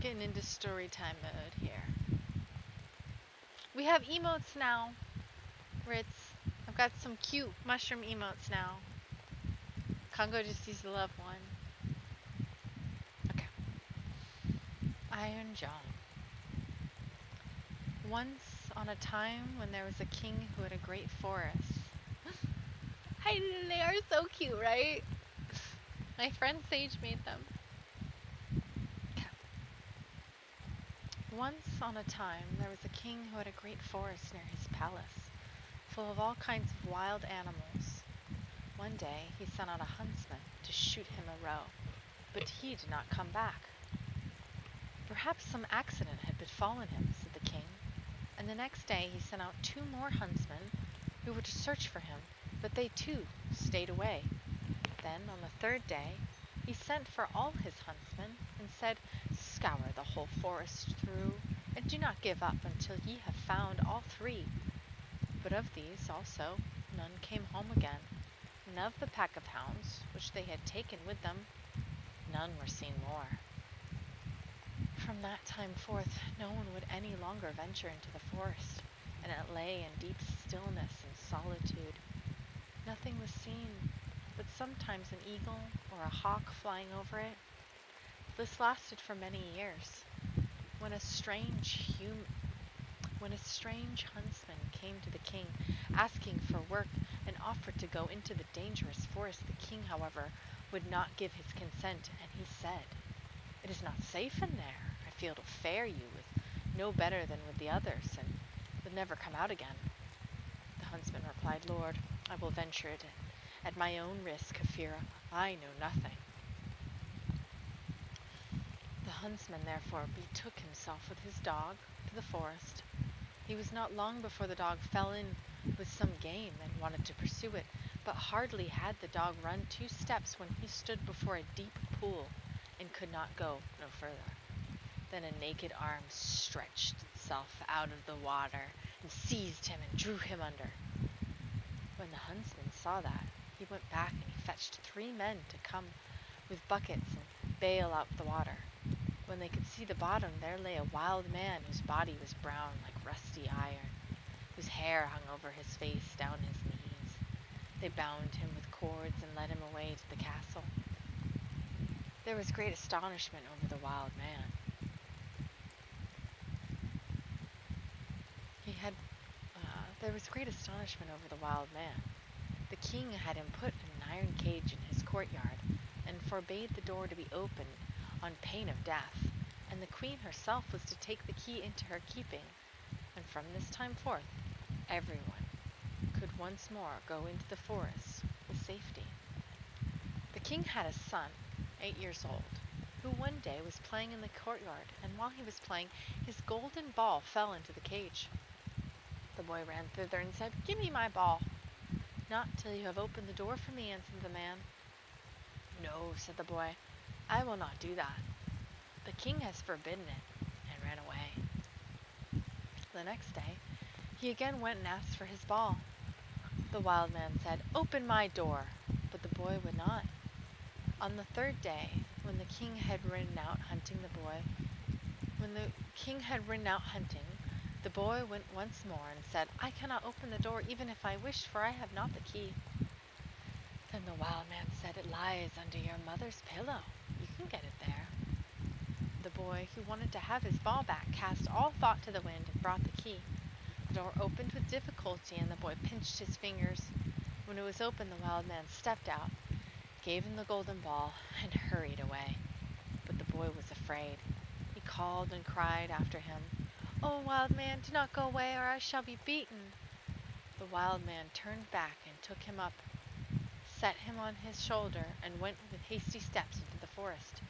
Getting into storytime mode here. We have emotes now, Ritz. I've got some cute mushroom emotes now. Congo just used the love one. Okay. Iron John. Once on a time when there was a king who had a great forest. They are so cute, right? My friend Sage made them. Once on a time there was a king who had a great forest near his palace, full of all kinds of wild animals. One day he sent out a huntsman to shoot him a roe, but he did not come back. Perhaps some accident had befallen him, said the king, and the next day he sent out 2 more huntsmen who were to search for him, but they too stayed away. Then on the 3rd day he sent for all his huntsmen and said, "Scour the whole forest through, and do not give up until ye have found all 3. But of these also none came home again, and of the pack of hounds which they had taken with them, none were seen more. From that time forth no one would any longer venture into the forest, and it lay in deep stillness and solitude. Nothing was seen, but sometimes an eagle or a hawk flying over it. This lasted for many years, when a strange huntsman came to the king, asking for work and offered to go into the dangerous forest. The king, however, would not give his consent, and he said, "It is not safe in there. I fear to fare you with no better than with the others, and will never come out again." The huntsman replied, "Lord, I will venture it at my own risk, fear I know nothing." The huntsman therefore betook himself with his dog to the forest. He was not long before the dog fell in with some game and wanted to pursue it, but hardly had the dog run 2 steps when he stood before a deep pool and could not go no further. Then a naked arm stretched itself out of the water and seized him and drew him under. When the huntsman saw that, he went back and he fetched 3 men to come with buckets and bail out the water. When they could see the bottom, there lay a wild man whose body was brown like rusty iron, whose hair hung over his face down his knees. They bound him with cords and led him away to the castle. There was great astonishment over the wild man. There was great astonishment over the wild man. The king had him put in an iron cage in his courtyard, and forbade the door to be opened on pain of death, and the queen herself was to take the key into her keeping, and from this time forth everyone could once more go into the forest with safety. The king had a son, 8 years old, who one day was playing in the courtyard, and while he was playing, his golden ball fell into the cage. The boy ran thither and said, "Give me my ball." "Not till you have opened the door for me," answered the man. "No," said the boy, "I will not do that. The king has forbidden it," and ran away. The next day, he again went and asked for his ball. The wild man said, "Open my door," but the boy would not. On the 3rd day, when the king had ridden out hunting, the boy went once more and said, "I cannot open the door even if I wished, for I have not the key." Then the wild man said, "It lies under your mother's pillow. You can get it there." The boy, who wanted to have his ball back, cast all thought to the wind and brought the key. The door opened with difficulty, and the boy pinched his fingers. When it was open, the wild man stepped out, gave him the golden ball, and hurried away. But the boy was afraid. He called and cried after him, "Oh, wild man, do not go away, or I shall be beaten." The wild man turned back and took him up, set him on his shoulder, and went with hasty steps into the forest.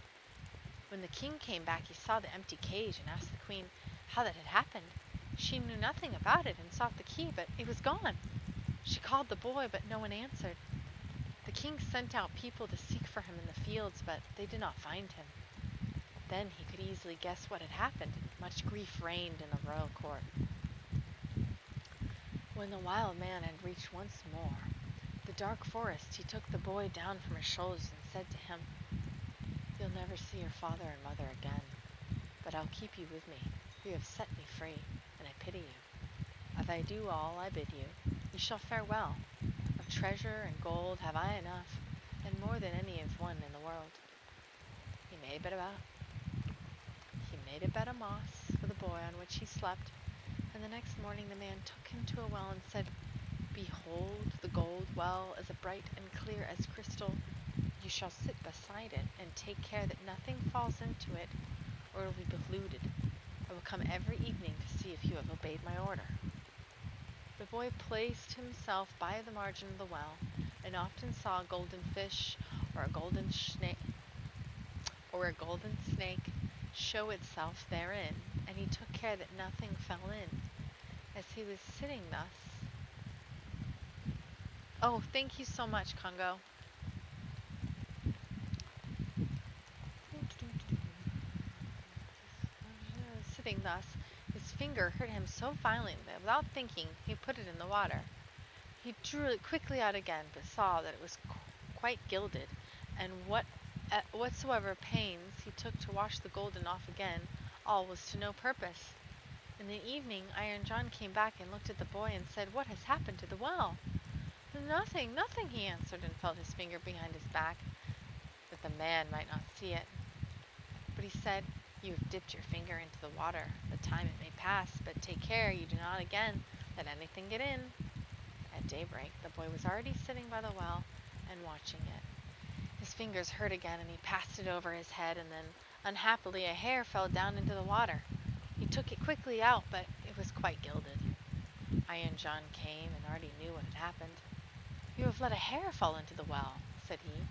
When the king came back, he saw the empty cage and asked the queen how that had happened. She knew nothing about it and sought the key, but it was gone. She called the boy, but no one answered. The king sent out people to seek for him in the fields, but they did not find him. Then he could easily guess what had happened, and much grief reigned in the royal court. When the wild man had reached once more the dark forest, he took the boy down from his shoulders and said to him, "You'll never see your father and mother again. but I'll keep you with me. You have set me free, and I pity you. If I do all I bid you, you shall fare well. Of treasure and gold have I enough, and more than any of one in the world. He made a bed about he made a bed of moss for the boy on which he slept, and the next morning the man took him to a well and said, Behold, the gold well is bright and clear as crystal. You shall sit beside it and take care that nothing falls into it, or it will be polluted. I will come every evening to see if you have obeyed my order. The boy placed himself by the margin of the well, and often saw a golden fish or a golden snake show itself therein, and he took care that nothing fell in. As he was sitting thus, oh, thank you so much, Congo. Sitting thus, his finger hurt him so violently that without thinking, he put it in the water. He drew it quickly out again, but saw that it was quite gilded, and whatsoever pains he took to wash the golden off again, all was to no purpose. In the evening, Iron John came back and looked at the boy and said, What has happened to the well? Nothing, nothing, he answered, and felt his finger behind his back, that the man might not see it. But he said, You have dipped your finger into the water. The time it may pass, but take care you do not again let anything get in. At daybreak, the boy was already sitting by the well and watching it. His fingers hurt again, and he passed it over his head, and then, unhappily, a hair fell down into the water. He took it quickly out, but it was quite gilded. Iron John came and already knew what had happened. You have let a hair fall into the well, said he.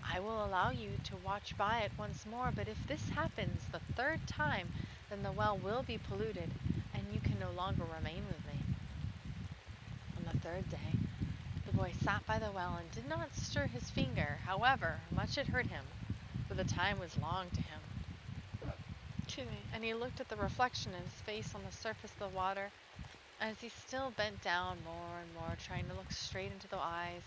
I will allow you to watch by it once more, but if this happens the third time, then the well will be polluted, and you can no longer remain with me. On the third day, the boy sat by the well and did not stir his finger. However, much it hurt him, for the time was long to him. And he looked at the reflection in his face on the surface of the water. As he still bent down more and more, trying to look straight into the eyes,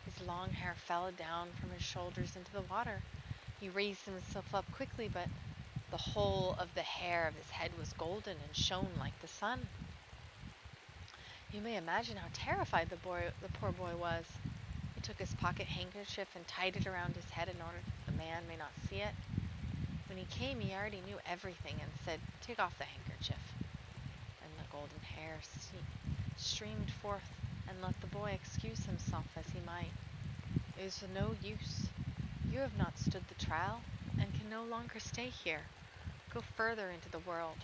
his long hair fell down from his shoulders into the water. He raised himself up quickly, but the whole of the hair of his head was golden and shone like the sun. You may imagine how terrified the poor boy was. He took his pocket handkerchief and tied it around his head in order that the man may not see it. When he came, he already knew everything and said, Take off the handkerchief. And the golden hair streamed forth, and let the boy excuse himself as he might. It is of no use. You have not stood the trial, and can no longer stay here. Go further into the world.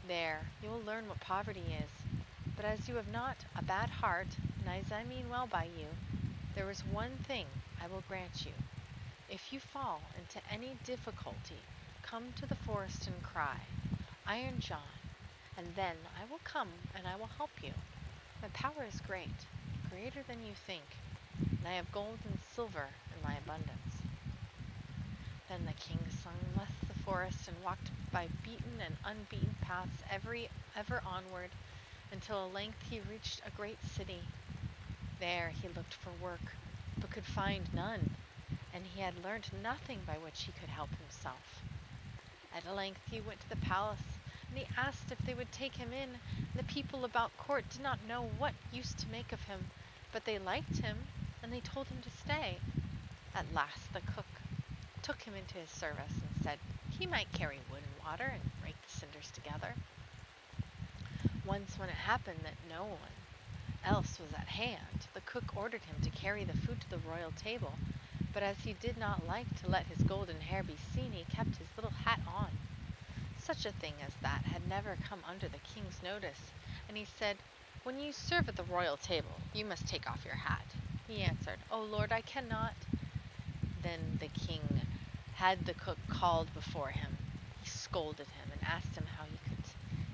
There, you will learn what poverty is. But as you have not a bad heart, and as I mean well by you, there is one thing I will grant you. If you fall into any difficulty, come to the forest and cry, Iron John, and then I will come and I will help you. My power is great, greater than you think, and I have gold and silver in my abundance. Then the king's son left the forest and walked by beaten and unbeaten paths ever onward, until at length he reached a great city. There he looked for work, but could find none, and he had learnt nothing by which he could help himself. At length he went to the palace, and he asked if they would take him in, and the people about court did not know what use to make of him, but they liked him, and they told him to stay. At last the cook took him into his service and said he might carry wood and water and rake the cinders together. Once when it happened that no one else was at hand, the cook ordered him to carry the food to the royal table, but as he did not like to let his golden hair be seen, he kept his little hat on. Such a thing as that had never come under the king's notice, and he said, When you serve at the royal table, you must take off your hat. He answered, Oh Lord, I cannot. Then the king had the cook called before him. He scolded him and asked him how he could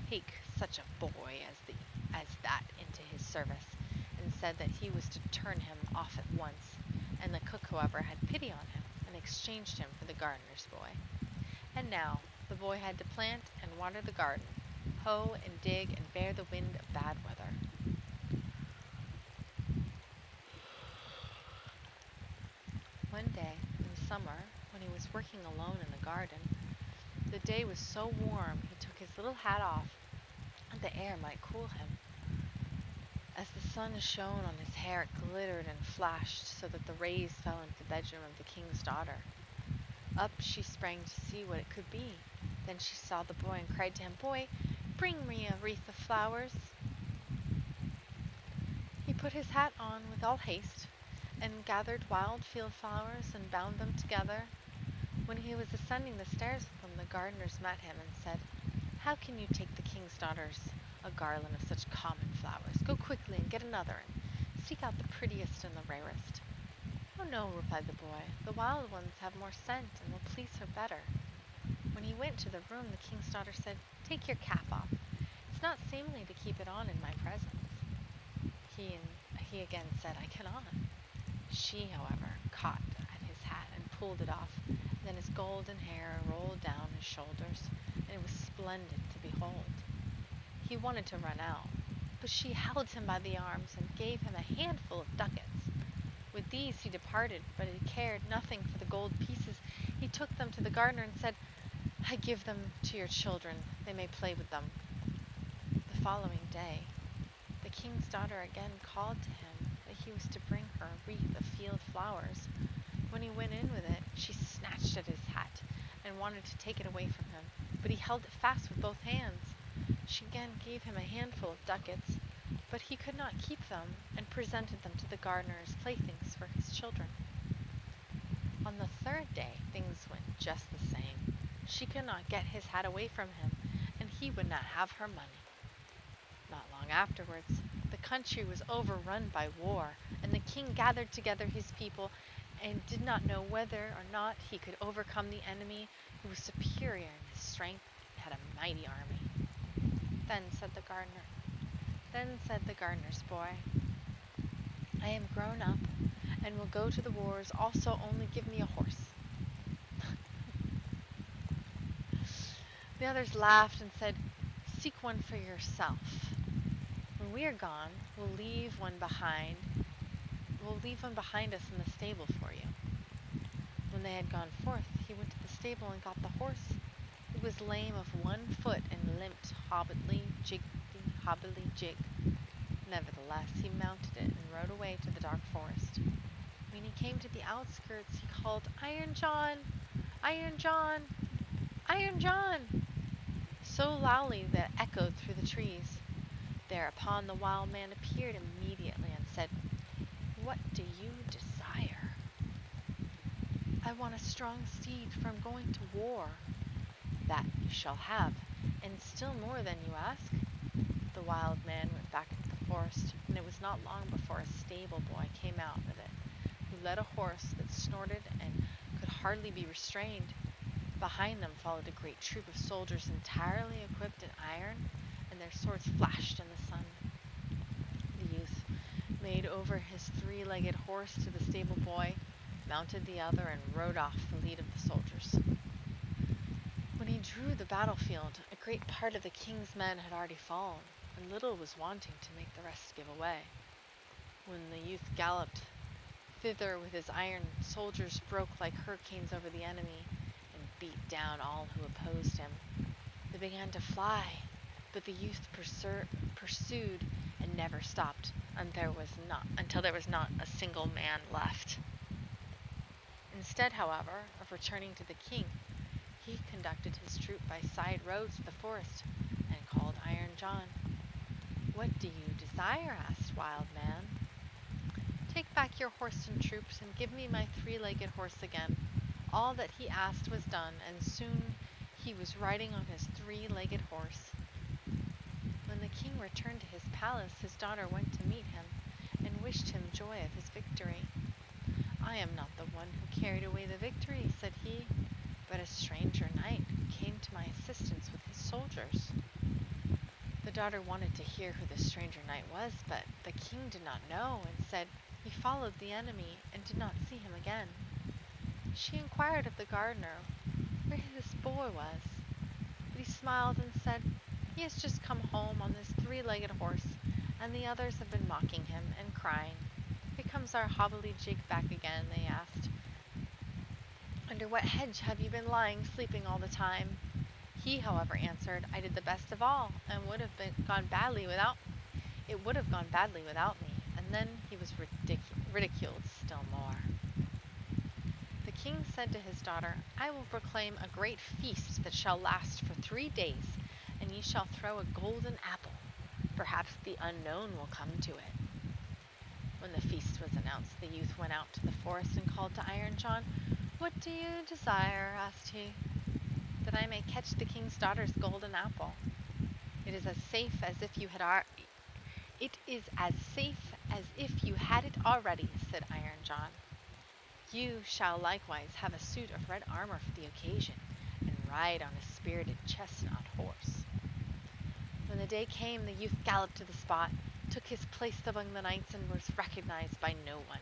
take such a boy as that into his service, and said that he was to turn him off at once. And the cook, however, had pity on him, and exchanged him for the gardener's boy. And now the boy had to plant and water the garden, hoe and dig and bear the wind of bad weather. One day in summer, when he was working alone in the garden, The day was so warm he took his little hat off, that the air might cool him. As the sun shone on his hair, it glittered and flashed so that the rays fell into the bedroom of the king's daughter. Up she sprang to see what it could be. Then she saw the boy and cried to him, "Boy, bring me a wreath of flowers." He put his hat on with all haste, and gathered wild field flowers and bound them together. When he was ascending the stairs with them, the gardeners met him and said, "How can you take the king's daughters a garland of such common flowers? Go quickly and get another, and seek out the prettiest and the rarest." "Oh no," replied the boy, "the wild ones have more scent and will please her better." When he went to the room, the king's daughter said, "Take your cap off. It's not seemly to keep it on in my presence." He again said, "I cannot." She, however, caught at his hat and pulled it off. Then his golden hair rolled down his shoulders, and it was splendid to behold. He wanted to run out, but she held him by the arms and gave him a handful of ducats. With these he departed, but he cared nothing for the gold pieces. He took them to the gardener and said, "I give them to your children. They may play with them." The following day, the king's daughter again called to him that he was to bring her a wreath of field flowers. When he went in with it, she snatched at his hat and wanted to take it away from him, but he held it fast with both hands. She again gave him a handful of ducats, but he could not keep them, and presented them to the gardener as playthings for his children. On the third day, things went just the same. She could not get his hat away from him, and he would not have her money. Not long afterwards, the country was overrun by war, and the king gathered together his people and did not know whether or not he could overcome the enemy, who was superior in his strength and had a mighty army. Then said the gardener's boy, "I am grown up and will go to the wars, also only give me a horse." The others laughed and said, "Seek one for yourself. When we are gone, we'll leave one behind us in the stable for you." When they had gone forth, he went to the stable and got the horse. It was lame of one foot and limped hobbly-jig. Nevertheless, he mounted it and rode away to the dark forest. When he came to the outskirts, he called, "Iron John! Iron John! Iron John!" so loudly that it echoed through the trees. Thereupon the wild man appeared immediately and said, "What do you desire?" "I want a strong steed, for I'm going to war." "That you shall have, and still more than you ask." The wild man went back into the forest, and it was not long before a stable boy came out with it, who led a horse that snorted and could hardly be restrained. Behind them followed a great troop of soldiers entirely equipped in iron, and their swords flashed in the sun. The youth made over his three-legged horse to the stable boy, mounted the other, and rode off the lead of the soldiers. When he drew the battlefield, a great part of the king's men had already fallen, and little was wanting to make the rest give way. When the youth galloped thither with his iron, soldiers broke like hurricanes over the enemy and beat down all who opposed him. They began to fly, but the youth pursued and never stopped until there was not a single man left. Instead, however, of returning to the king, he conducted his troop by side roads to the forest and called Iron John. "What do you desire?" asked Wild Man. "Take back your horse and troops, and give me my three-legged horse again." All that he asked was done, and soon he was riding on his three-legged horse. When the king returned to his palace, his daughter went to meet him and wished him joy of his victory. "I am not the one who carried away the victory," said he, "but a stranger knight who came to my assistance with his soldiers." The daughter wanted to hear who the stranger knight was, but the king did not know, and said he followed the enemy and did not see him again. She inquired of the gardener where this boy was, but he smiled and said, "He has just come home on this three-legged horse, and the others have been mocking him and crying." "Here comes our hobbly-jig back again," they asked. "Under what hedge have you been lying sleeping all the time?" He, however, answered, I did the best of all, and would have gone badly without it would have gone badly without me. And then he was ridiculed still more. The king said to his daughter, I will proclaim a great feast that shall last for 3 days, and ye shall throw a golden apple. Perhaps the unknown will come to it. When the feast was announced, the youth went out to the forest and called to Iron John. What do you desire? Asked he. That I may catch the king's daughter's golden apple. It is as safe as if you had it already, said Iron John. You shall likewise have a suit of red armor for the occasion, and ride on a spirited chestnut horse. When the day came, the youth galloped to the spot, took his place among the knights, and was recognized by no one.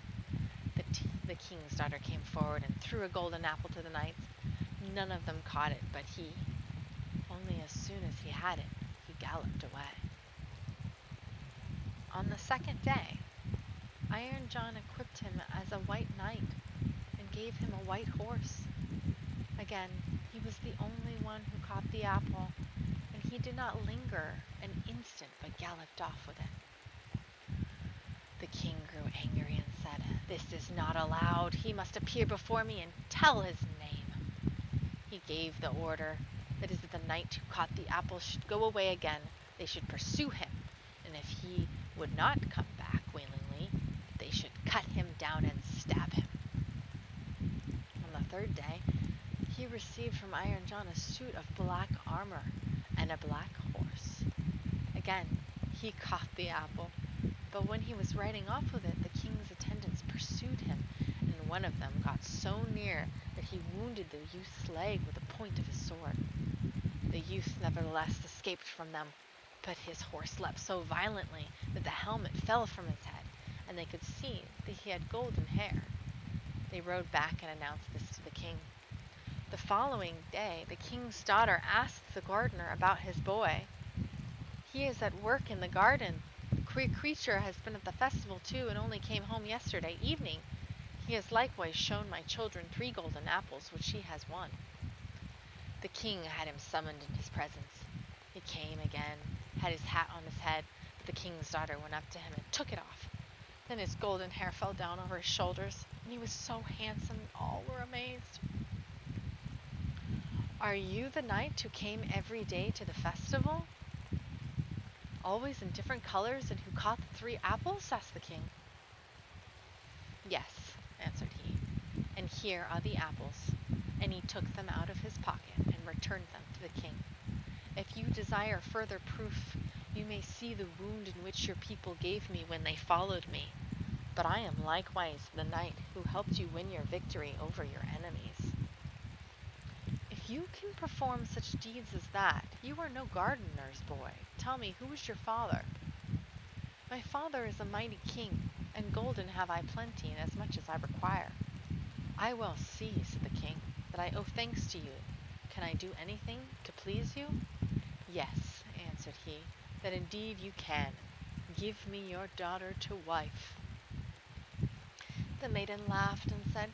The king's daughter came forward and threw a golden apple to the knights. None of them caught it but he. Only as soon as he had it, he galloped away. On the second day, Iron John equipped him as a white knight and gave him a white horse. Again, he was the only one who caught the apple, and he did not linger an instant but galloped off with it. The king grew angry and said, This is not allowed. He must appear before me and tell his name. He gave the order that if the knight who caught the apple should go away again, they should pursue him, and if he would not come back willingly, they should cut him down and stab him. On the third day, he received from Iron John a suit of black armor and a black horse. Again, he caught the apple, but when he was riding off with it, the king's attendants pursued him, and one of them got so near that he wounded the youth's leg with the point of his sword. The youth nevertheless escaped from them, but his horse leapt so violently that the helmet fell from his head, and they could see that he had golden hair. They rode back and announced this to the king. The following day, the king's daughter asked the gardener about his boy. He is at work in the garden. The queer creature has been at the festival too, and only came home yesterday evening. He has likewise shown my children 3 golden apples, which he has won. The king had him summoned in his presence. He came again, had his hat on his head, but the king's daughter went up to him and took it off. Then his golden hair fell down over his shoulders, and he was so handsome that all were amazed. Are you the knight who came every day to the festival? Always in different colors, and who caught the 3 apples? Asked the king. Yes, answered he, and here are the apples. And he took them out of his pocket and returned them to the king. If you desire further proof, you may see the wound in which your people gave me when they followed me. But I am likewise the knight who helped you win your victory over your enemies. If you can perform such deeds as that, you are no gardener's boy. Tell me, who is your father? My father is a mighty king, and golden have I plenty, and as much as I require. I well see, said the king, that I owe thanks to you. Can I do anything to please you? Yes, answered he, that indeed you can. Give me your daughter to wife. The maiden laughed and said,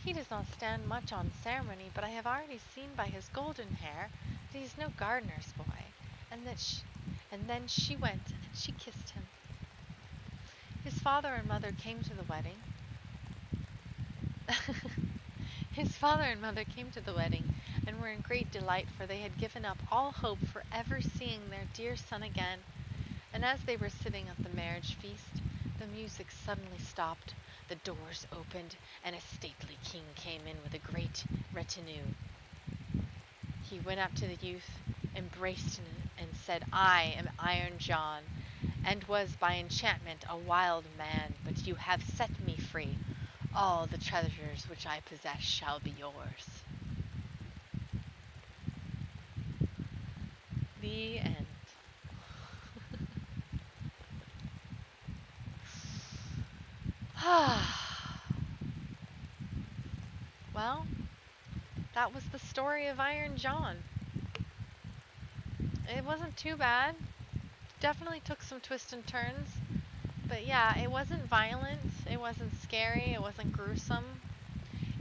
He does not stand much on ceremony, but I have already seen by his golden hair that he is no gardener's boy, and then she went and she kissed him. His father and mother came to the wedding. His father and mother came to the wedding and were in great delight, for they had given up all hope for ever seeing their dear son again. And as they were sitting at the marriage feast, the music suddenly stopped, the doors opened, and a stately king came in with a great retinue. He went up to the youth, embraced him, and said, I am Iron John, and was by enchantment a wild man, but you have set me free. All the treasures which I possess shall be yours. The end. Well, that was the story of Iron John. It wasn't too bad. Definitely took some twists and turns. But yeah, it wasn't violent. It wasn't scary. It wasn't gruesome.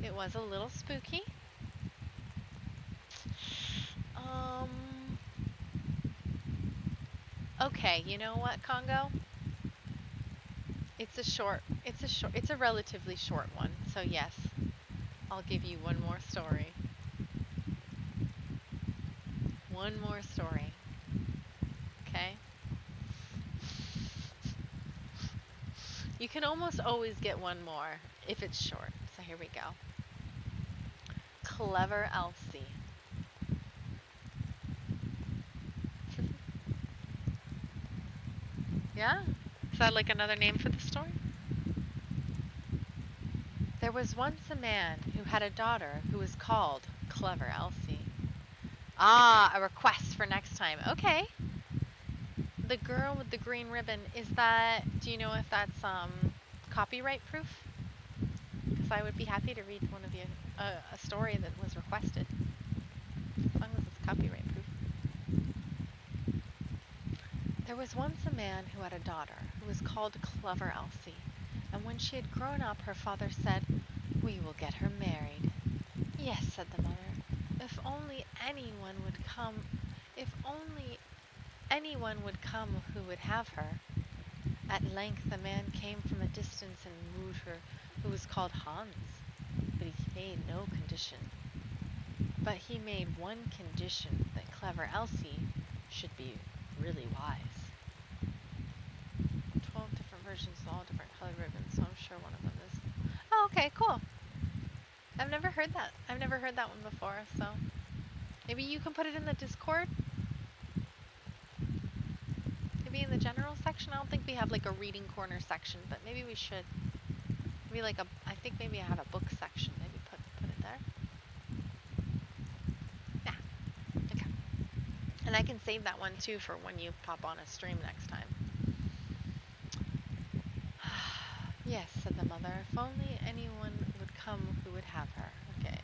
It was a little spooky. Okay, you know what, Congo? It's a relatively short one. So yes, I'll give you one more story. One more story. Okay? You can almost always get one more if it's short. So here we go. Clever Elsie. Yeah? Is that like another name for the story? There was once a man who had a daughter who was called Clever Elsie. Ah, a request for next time. Okay. The girl with the green ribbon, do you know if that's copyright proof? Because I would be happy to read one of you a story that was requested, as long as it's copyright proof. There was once a man who had a daughter who was called Clever Elsie, and when she had grown up, her father said, "We will get her married." "Yes," said the mother, "if only anyone would come, if only anyone would come who would have her." At length a man came from a distance and wooed her, who was called Hans, but he made no condition. But he made one condition, that Clever Elsie should be really wise. 12 different versions, all different colored ribbons, so I'm sure one of them is. Oh, okay, cool. I've never heard that. I've never heard that one before, so maybe you can put it in the Discord. Maybe in the general section. I don't think we have like a reading corner section, but maybe we should. Maybe like I think maybe I have a book section. Maybe put it there. Yeah. Okay. And I can save that one too for when you pop on a stream next time. Yes, said the mother. If only anyone would come who would have her. Okay.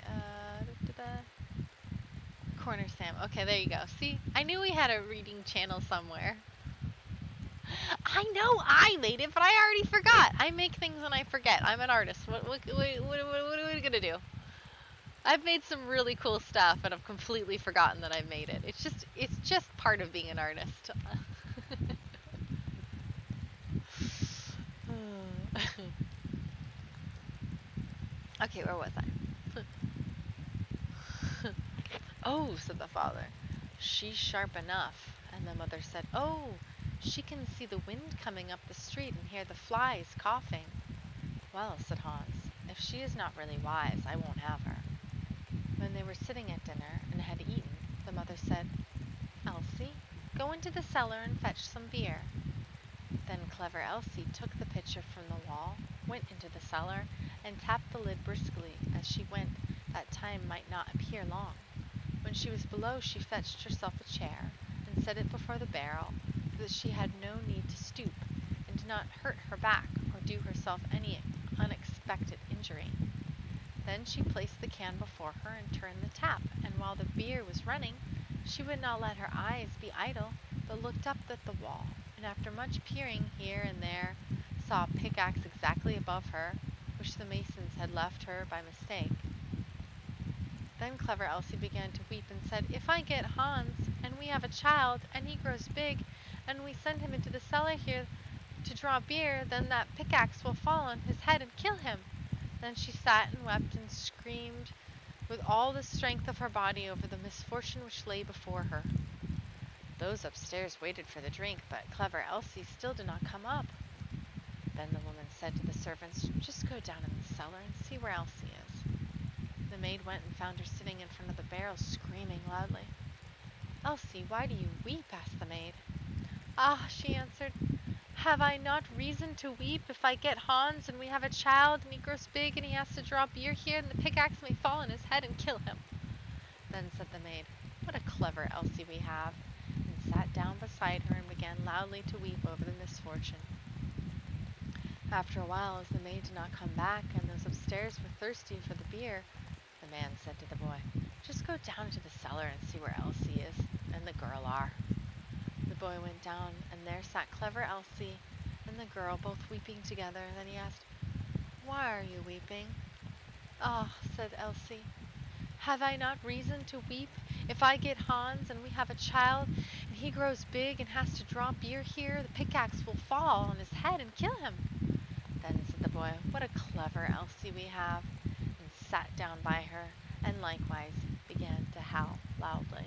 Corner Sam. Okay, there you go. See, I knew we had a reading channel somewhere. I know I made it, but I already forgot. I make things and I forget. I'm an artist. What are we gonna do? I've made some really cool stuff, and I've completely forgotten that I made it. It's just part of being an artist. Okay, where was I? "Oh," said the father, "she's sharp enough." And the mother said, "Oh, she can see the wind coming up the street and hear the flies coughing." "Well," said Hans, "if she is not really wise, I won't have her." When they were sitting at dinner and had eaten, the mother said, "Elsie, go into the cellar and fetch some beer." Then Clever Elsie took the pitcher from the wall, went into the cellar, and tapped the lid briskly as she went, that time might not appear long. When she was below, she fetched herself a chair, and set it before the barrel, so that she had no need to stoop, and did not hurt her back, or do herself any unexpected injury. Then she placed the can before her and turned the tap, and while the beer was running, she would not let her eyes be idle, but looked up at the wall, and after much peering here and there, saw a pickaxe exactly above her, which the masons had left her by mistake. Then Clever Elsie began to weep and said, "If I get Hans, and we have a child, and he grows big, and we send him into the cellar here to draw beer, then that pickaxe will fall on his head and kill him." Then she sat and wept and screamed with all the strength of her body over the misfortune which lay before her. Those upstairs waited for the drink, but Clever Elsie still did not come up. Then the woman said to the servants, "Just go down in the cellar and see where Elsie is." The maid went and found her sitting in front of the barrel, screaming loudly. "Elsie, why do you weep?" asked the maid. "Ah," she answered, "have I not reason to weep if I get Hans and we have a child and he grows big and he has to draw beer here and the pickaxe may fall on his head and kill him?" Then said the maid, "What a clever Elsie we have," and sat down beside her and began loudly to weep over the misfortune. After a while, as the maid did not come back and those upstairs were thirsty for the beer, the man said to the boy, "Just go down into the cellar and see where Elsie is and the girl are." The boy went down, and there sat Clever Elsie and the girl both weeping together. Then he asked, "Why are you weeping?" "Ah," said Elsie, Have I not reason to weep? If I get Hans and we have a child, and he grows big and has to draw beer here, the pickaxe will fall on his head and kill him. Then said the boy, what a clever Elsie we have, and sat down by her, and likewise began to howl loudly.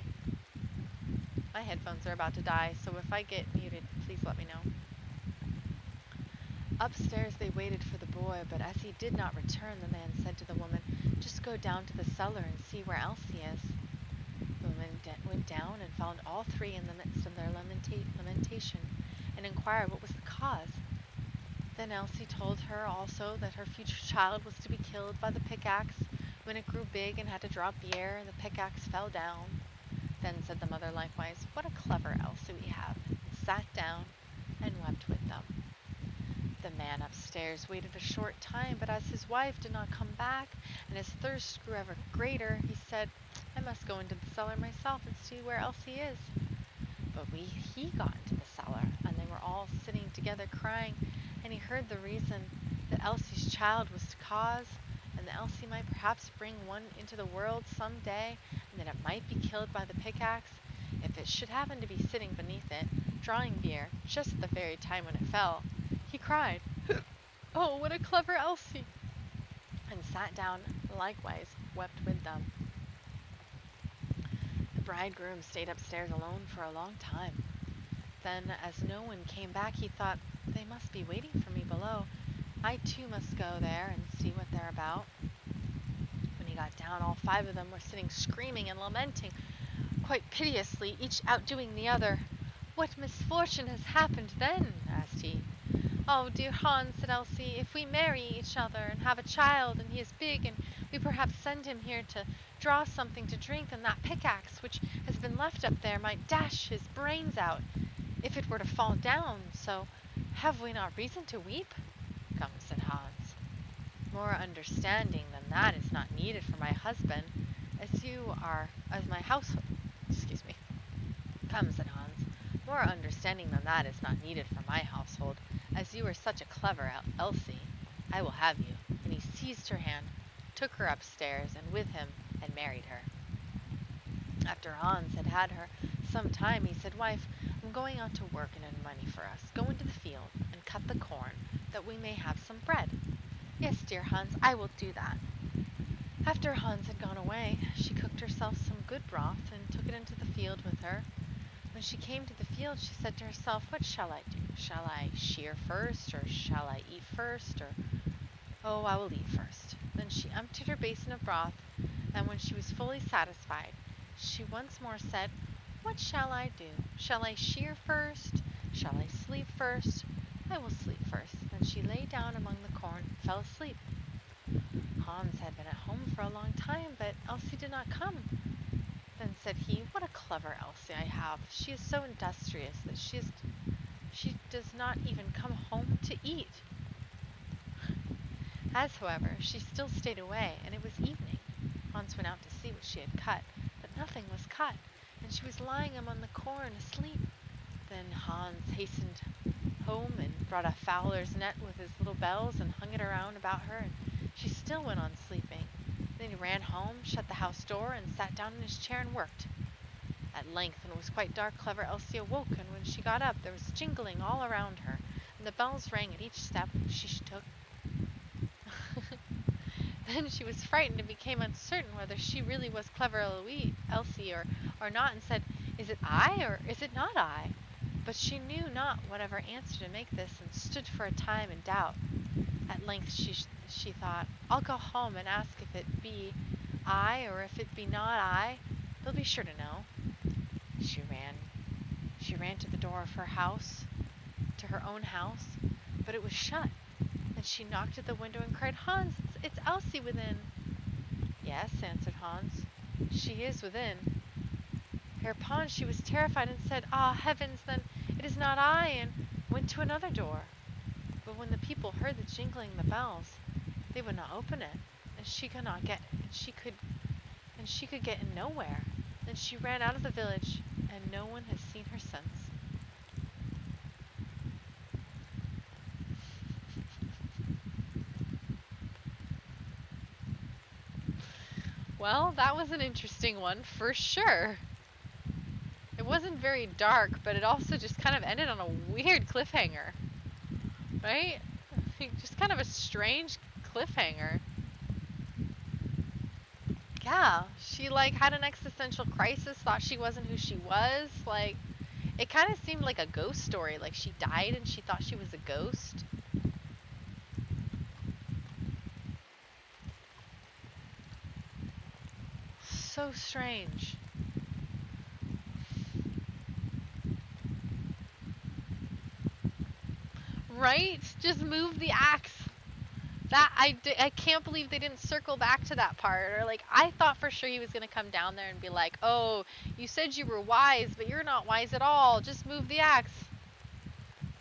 My headphones are about to die, so if I get muted, please let me know. Upstairs they waited for the boy, but as he did not return, the man said to the woman, just go down to the cellar and see where Elsie is. The woman went down and found all three in the midst of their lamentation, and inquired what was the cause. Then Elsie told her also that her future child was to be killed by the pickaxe when it grew big and had to draw beer, and the pickaxe fell down. Then said the mother likewise, what a clever Elsie we have, and sat down and wept with them. The man upstairs waited a short time, but as his wife did not come back, and his thirst grew ever greater, he said, I must go into the cellar myself and see where Elsie is. But he got into the cellar, and they were all sitting together crying, and he heard the reason that Elsie's child was to cause, and that Elsie might perhaps bring one into the world some day, and that it might be killed by the pickaxe, if it should happen to be sitting beneath it, drawing beer, just at the very time when it fell. He cried, oh, what a clever Elsie! And sat down, likewise wept with them. The bridegroom stayed upstairs alone for a long time. Then, as no one came back, he thought, they must be waiting for me below. I too must go there and see what they're about. When he got down, all five of them were sitting screaming and lamenting, quite piteously, each outdoing the other. What misfortune has happened then? Asked he. Oh, dear Hans, said Elsie, if we marry each other and have a child, and he is big, and we perhaps send him here to draw something to drink, then that pickaxe, which has been left up there, might dash his brains out, if it were to fall down, so have we not reason to weep? Come, said Hans, more understanding than that is not needed for my husband, as my household. Excuse me. Come, said Hans, more understanding than that is not needed for my household, as you are such a clever Elsie. I will have you. And he seized her hand, took her upstairs, and with him and married her. After Hans had had her some time, he said, wife, I'm going out to work and earn money for us. Go into the field and cut the corn, that we may have some bread. Yes, dear Hans, I will do that. After Hans had gone away, she cooked herself some good broth and took it into the field with her. When she came to the field, she said to herself, what shall I do? Shall I shear first, or shall I eat first, or... Oh, I will eat first. Then she emptied her basin of broth, and when she was fully satisfied, she once more said, what shall I do? Shall I shear first? Shall I sleep first? I will sleep first. Then she lay down among the corn and fell asleep. Hans had been at home for a long time, but Elsie did not come. Then said he, what a clever Elsie I have. She is so industrious that she does not even come home to eat. As, however, she still stayed away, and it was evening. Hans went out to see what she had cut, but nothing was cut, and she was lying among the corn asleep. Then Hans hastened home and brought a fowler's net with his little bells and hung it around about her, and she still went on sleeping. Then he ran home, shut the house door, and sat down in his chair and worked. At length, when it was quite dark, clever Elsie awoke, and when she got up, there was jingling all around her, and the bells rang at each step she took. Then she was frightened and became uncertain whether she really was clever Elsie or not, and said, is it I, or is it not I? But she knew not whatever answer to make this, and stood for a time in doubt. At length she thought, I'll go home and ask if it be I, or if it be not I. They'll be sure to know. She ran to the door of her house, to her own house, but it was shut. Then she knocked at the window and cried, Hans, it's Elsie within. Yes, answered Hans, she is within. Hereupon she was terrified and said, ah, heavens, then it is not I, and went to another door. But when the people heard the jingling of the bells, they would not open it, and she could get in nowhere. Then she ran out of the village, and no one has seen her since. Well, that was an interesting one for sure. It wasn't very dark, but it also just kind of ended on a weird cliffhanger, right? Just kind of a strange cliffhanger. Yeah, she like had an existential crisis, thought she wasn't who she was. Like it kind of seemed like a ghost story. Like she died and she thought she was a ghost. So strange. Right? Just move the axe. I can't believe they didn't circle back to that part. Or like I thought for sure he was gonna come down there and be like, "Oh, you said you were wise, but you're not wise at all. Just move the axe."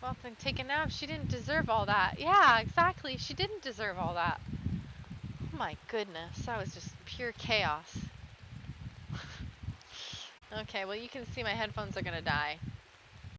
Well, then take a nap. She didn't deserve all that. Yeah, exactly. She didn't deserve all that. Oh my goodness, that was just pure chaos. Okay, well you can see my headphones are gonna die.